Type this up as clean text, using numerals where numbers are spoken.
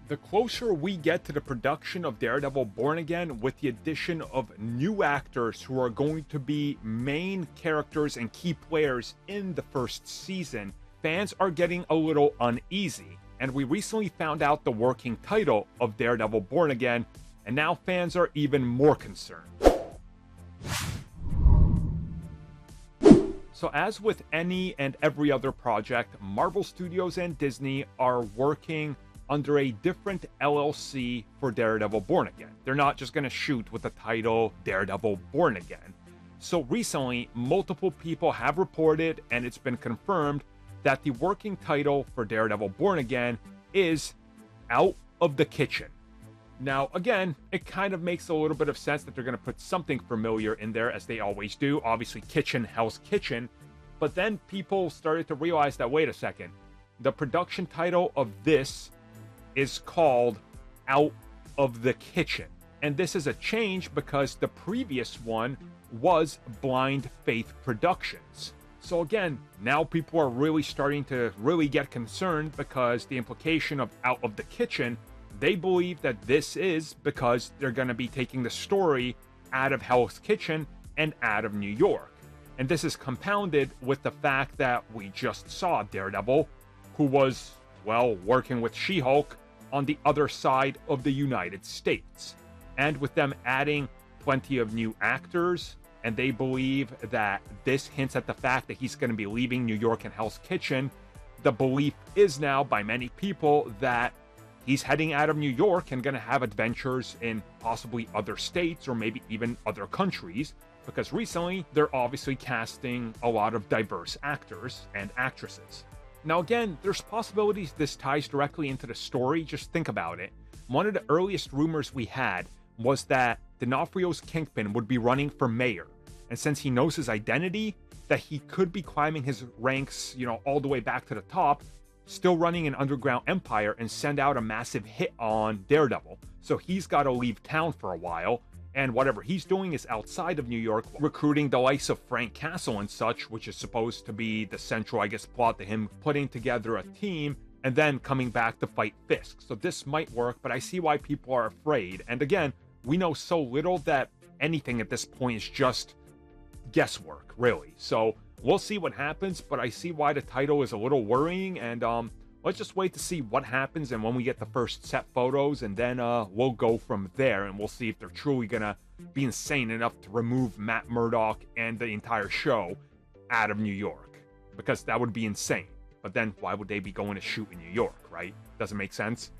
The closer we get to the production of Daredevil Born Again, with the addition of new actors who are going to be main characters and key players in the first season, fans are getting a little uneasy. And we recently found out the working title of Daredevil Born Again, and now fans are even more concerned. So as with any and every other project, Marvel Studios and Disney are working under a different LLC for Daredevil Born Again. They're not just going to shoot with the title Daredevil Born Again. So recently, multiple people have reported, and it's been confirmed, that the working title for Daredevil Born Again is Out of the Kitchen. Now, again, it kind of makes a little bit of sense that they're going to put something familiar in there, as they always do. Obviously, kitchen, Hell's Kitchen. But then people started to realize that, wait a second, the production title of this is called Out of the Kitchen. And this is a change because the previous one was Blind Faith Productions. So again, now people are really starting to really get concerned, because the implication of Out of the Kitchen, they believe that this is because they're going to be taking the story out of Hell's Kitchen and out of New York. And this is compounded with the fact that we just saw Daredevil, who was, well, working with She-Hulk on the other side of the United States. And with them adding plenty of new actors, and they believe that this hints at the fact that he's going to be leaving New York and Hell's Kitchen, the belief is now by many people that he's heading out of New York and going to have adventures in possibly other states or maybe even other countries, because recently they're obviously casting a lot of diverse actors and actresses. Now again, there's possibilities this ties directly into the story. Just think about it. One of the earliest rumors we had was that D'Onofrio's Kingpin would be running for mayor. And since he knows his identity, that he could be climbing his ranks, all the way back to the top, still running an underground empire, and send out a massive hit on Daredevil. So he's got to leave town for a while, and whatever he's doing is outside of New York, recruiting the likes of Frank Castle and such, which is supposed to be the central, plot to him putting together a team and then coming back to fight Fisk. So this might work, but I see why people are afraid. And again, we know so little that anything at this point is just guesswork, really. So we'll see what happens, but I see why the title is a little worrying, and let's just wait to see what happens and when we get the first set photos, and then we'll go from there, and we'll see if they're truly gonna be insane enough to remove Matt Murdock and the entire show out of New York, because that would be insane. But then why would they be going to shoot in New York, right? Doesn't make sense.